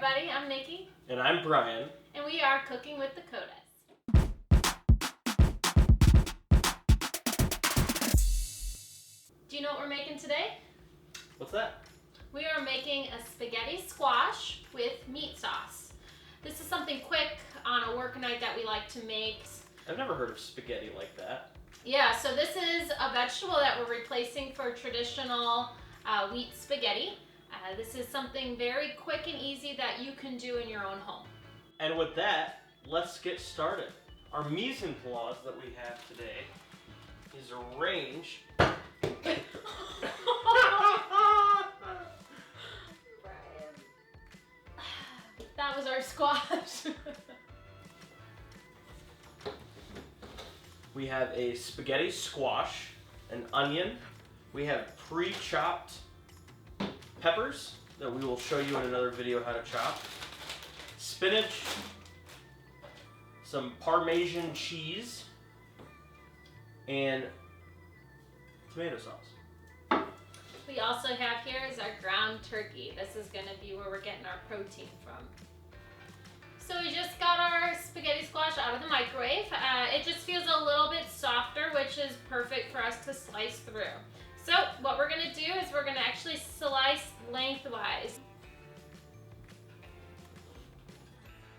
everybody, I'm Nikki. And I'm Brian. And we are Cooking with the Cotas. Do you know what we're making today? What's that? We are making a spaghetti squash with meat sauce. This is something quick on a work night that we like to make. I've never heard of spaghetti like that. Yeah, so this is a vegetable that we're replacing for traditional wheat spaghetti. This is something very quick and easy that you can do in your own home. And with that, let's get started. Our mise en place that we have today is arranged. Brian. That was our squash. We have a spaghetti squash, an onion. We have pre-chopped peppers that we will show you in another video how to chop. Spinach, some Parmesan cheese, and tomato sauce. We also have here is our ground turkey. This is going to be where we're getting our protein from. So we just got our spaghetti squash out of the microwave. It just feels a little bit softer, which is perfect for us to slice through. So what we're going to do is we're going to actually slice lengthwise.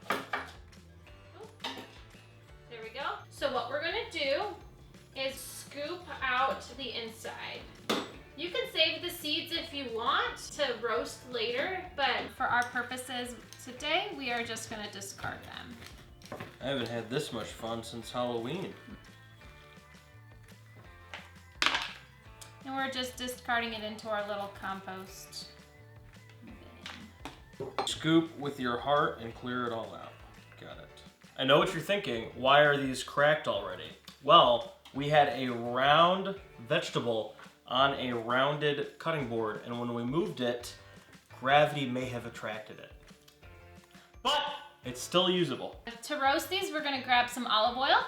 There we go. So what we're going to do is scoop out the inside. You can save the seeds if you want to roast later, but for our purposes today, we are just going to discard them. I haven't had this much fun since Halloween. And we're just discarding it into our little compost bin. Scoop with your heart and clear it all out. Got it. I know what you're thinking. Why are these cracked already? Well, we had a round vegetable on a rounded cutting board, and when we moved it, gravity may have attracted it. But it's still usable. To roast these, we're going to grab some olive oil,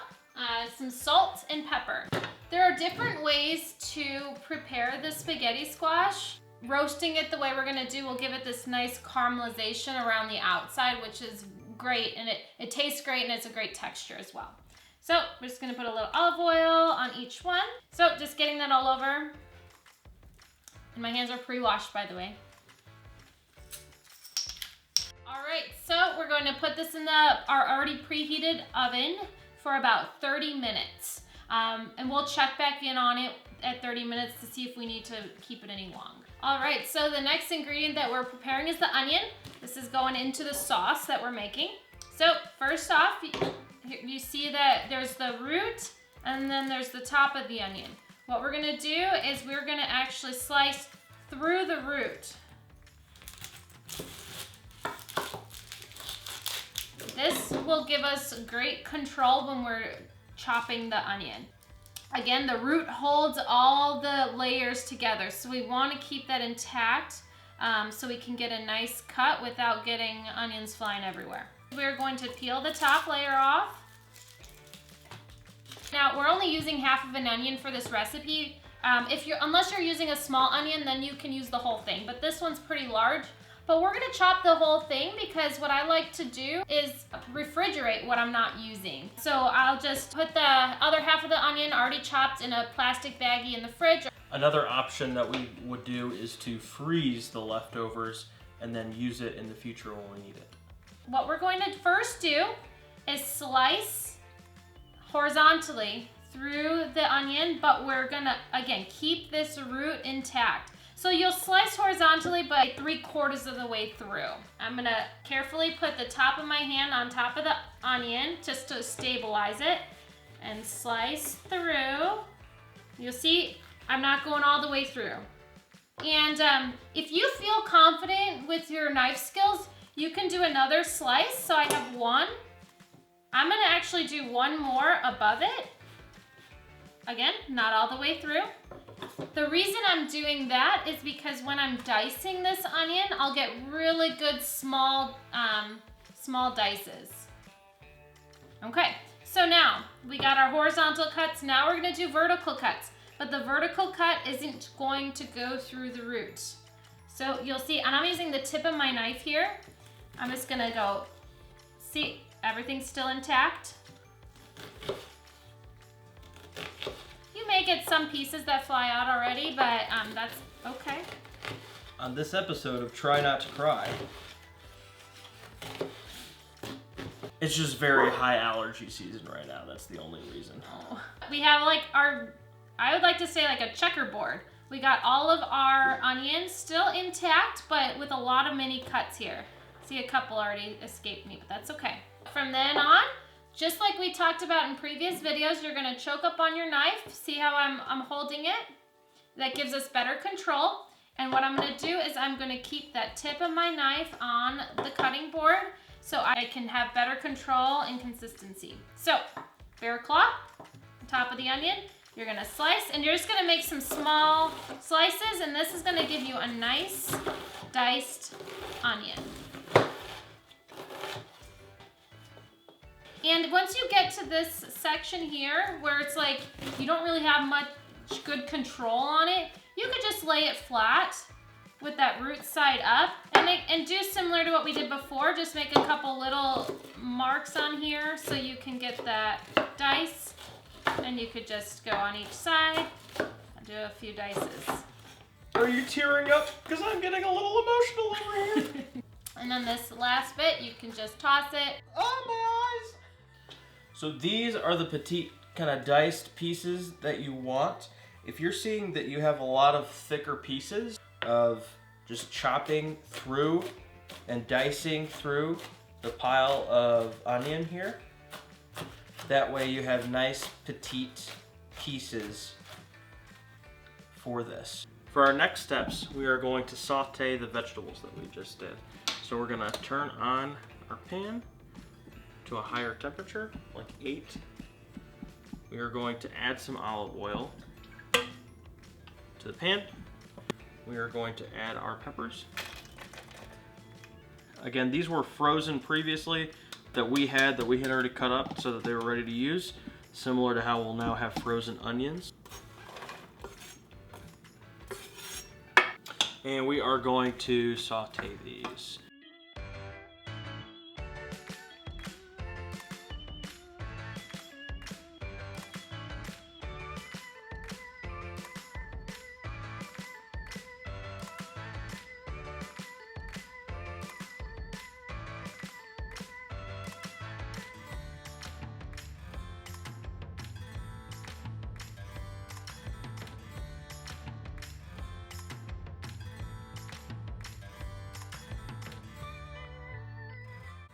some salt, and pepper. There are different ways to prepare the spaghetti squash. Roasting it the way we're going to do will give it this nice caramelization around the outside, which is great, and it tastes great, and it's a great texture as well. So we're just going to put a little olive oil on each one. So just getting that all over. And my hands are pre-washed, by the way. All right, so we're going to put this in our already preheated oven for about 30 minutes. And we'll check back in on it at 30 minutes to see if we need to keep it any longer. All right, so the next ingredient that we're preparing is the onion. This is going into the sauce that we're making. So first off, you see that there's the root and then there's the top of the onion. What we're gonna do is we're gonna actually slice through the root. This will give us great control when we're chopping the onion. Again, the root holds all the layers together, so we want to keep that intact so we can get a nice cut without getting onions flying everywhere. We're going to peel the top layer off. Now, we're only using half of an onion for this recipe. Unless you're using a small onion, then you can use the whole thing, but this one's pretty large. But we're gonna chop the whole thing because what I like to do is refrigerate what I'm not using. So I'll just put the other half of the onion already chopped in a plastic baggie in the fridge. Another option that we would do is to freeze the leftovers and then use it in the future when we need it. What we're going to first do is slice horizontally through the onion, but we're gonna, again, keep this root intact. So you'll slice horizontally, but 3/4 of the way through. I'm gonna carefully put the top of my hand on top of the onion just to stabilize it and slice through. You'll see I'm not going all the way through. And if you feel confident with your knife skills, you can do another slice. So I have one. I'm gonna actually do one more above it. Again, not all the way through. The reason I'm doing that is because when I'm dicing this onion, I'll get really good small dices. Okay, so now we got our horizontal cuts. Now we're gonna do vertical cuts, but the vertical cut isn't going to go through the root. So you'll see, and I'm using the tip of my knife here. I'm just gonna go, see, everything's still intact. You may get some pieces that fly out already, but that's okay. On this episode of Try Not to Cry, it's just very high allergy season right now. That's the only reason. Oh. We have like our, I would like to say like a checkerboard. We got all of our onions still intact, but with a lot of mini cuts here. See, a couple already escaped me, but that's okay. From then on, just like we talked about in previous videos, you're gonna choke up on your knife. See how I'm holding it? That gives us better control. And what I'm gonna do is I'm gonna keep that tip of my knife on the cutting board so I can have better control and consistency. So, bear claw, top of the onion, you're gonna slice, and you're just gonna make some small slices, and this is gonna give you a nice diced onion. And once you get to this section here, where it's like, you don't really have much good control on it, you could just lay it flat with that root side up and do similar to what we did before. Just make a couple little marks on here so you can get that dice, and you could just go on each side and do a few dices. Are you tearing up? Because I'm getting a little emotional over here. And then this last bit, you can just toss it. Oh, my eyes! So these are the petite kind of diced pieces that you want. If you're seeing that you have a lot of thicker pieces of just chopping through and dicing through the pile of onion here, that way you have nice petite pieces for this. For our next steps, we are going to saute the vegetables that we just did. So we're gonna turn on our pan to a higher temperature, like 8. We are going to add some olive oil to the pan. We are going to add our peppers. Again, these were frozen previously that we had already cut up so that they were ready to use, similar to how we'll now have frozen onions. And we are going to saute these.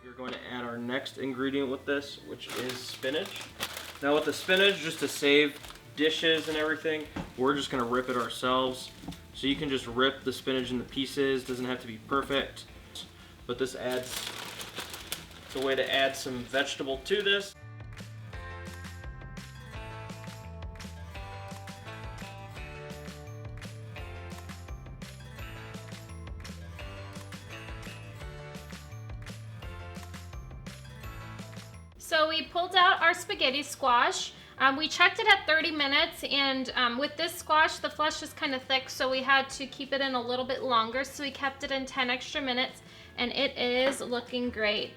We're going to add our next ingredient with this, which is spinach. Now with the spinach, just to save dishes and everything, we're just going to rip it ourselves. So you can just rip the spinach into pieces, doesn't have to be perfect. But this adds, it's a way to add some vegetable to this. So we pulled out our spaghetti squash. We checked it at 30 minutes, and with this squash, the flesh is kind of thick, so we had to keep it in a little bit longer, so we kept it in 10 extra minutes, and it is looking great.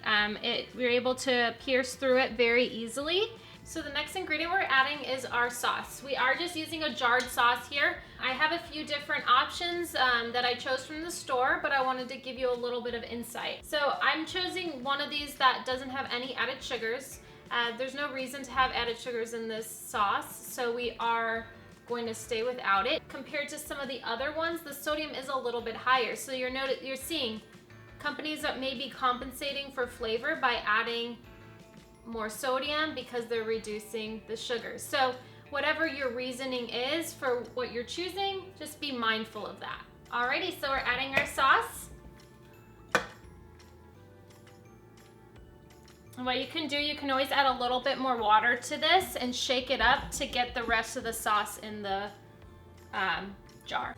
We were able to pierce through it very easily. So the next ingredient we're adding is our sauce. We are just using a jarred sauce here. I have a few different options that I chose from the store, but I wanted to give you a little bit of insight. So I'm choosing one of these that doesn't have any added sugars. There's no reason to have added sugars in this sauce, so we are going to stay without it. Compared to some of the other ones, the sodium is a little bit higher. So you're seeing companies that may be compensating for flavor by adding more sodium because they're reducing the sugars. So whatever your reasoning is for what you're choosing, just be mindful of that. Alrighty, so we're adding our sauce. And what you can do, you can always add a little bit more water to this and shake it up to get the rest of the sauce in the jar.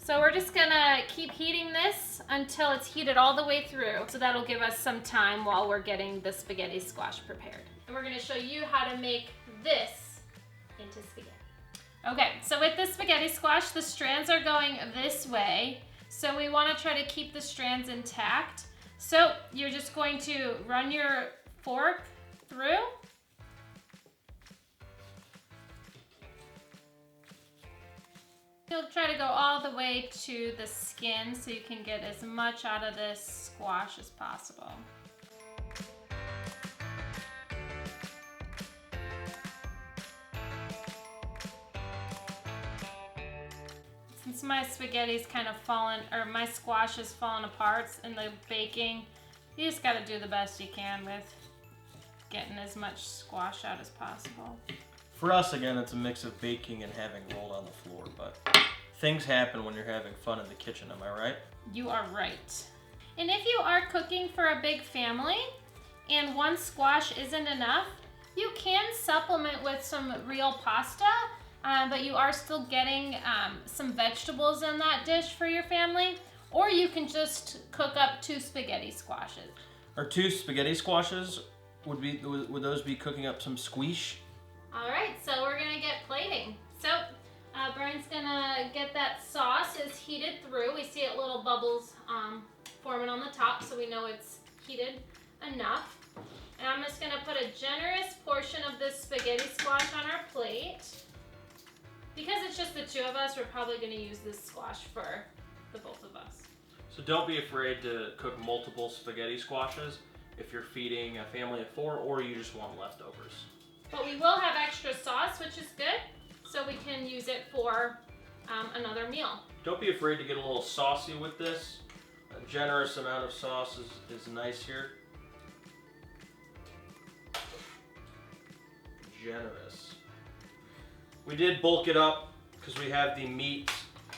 So we're just gonna keep heating this until it's heated all the way through. So that'll give us some time while we're getting the spaghetti squash prepared. And we're gonna show you how to make this into spaghetti. Okay, so with the spaghetti squash, the strands are going this way. So we want to try to keep the strands intact. So you're just going to run your fork through. You'll try to go all the way to the skin so you can get as much out of this squash as possible. Since my spaghetti's kind of fallen, or my squash has fallen apart in the baking, you just gotta do the best you can with getting as much squash out as possible. For us, again, it's a mix of baking and having rolled on the floor, but things happen when you're having fun in the kitchen, am I right? You are right. And if you are cooking for a big family and one squash isn't enough, you can supplement with some real pasta. But you are still getting some vegetables in that dish for your family, or you can just cook up 2 spaghetti squashes. Our 2 spaghetti squashes, would those be cooking up some squish? All right, so we're gonna get plating. So Brian's gonna get that sauce is heated through. We see it little bubbles forming on the top, so we know it's heated enough. And I'm just gonna put a generous portion of this spaghetti squash on our plate. Because it's just the 2 of us, we're probably going to use this squash for the both of us. So don't be afraid to cook multiple spaghetti squashes if you're feeding a family of 4 or you just want leftovers. But we will have extra sauce, which is good, so we can use it for another meal. Don't be afraid to get a little saucy with this. A generous amount of sauce is nice here. Generous. We did bulk it up because we have the meat,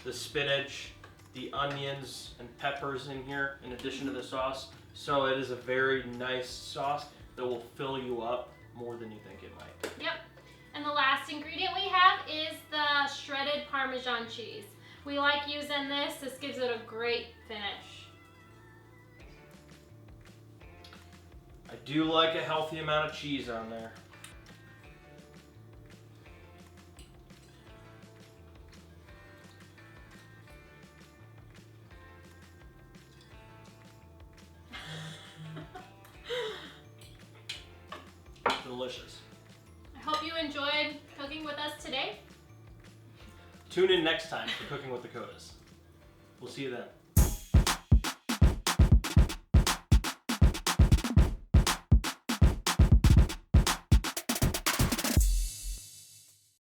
the spinach, the onions, and peppers in here in addition to the sauce. So it is a very nice sauce that will fill you up more than you think it might. Yep. And the last ingredient we have is the shredded Parmesan cheese. We like using this. This gives it a great finish. I do like a healthy amount of cheese on there. Delicious. I hope you enjoyed cooking with us today. Tune in next time for Cooking with the Cotas. We'll see you then.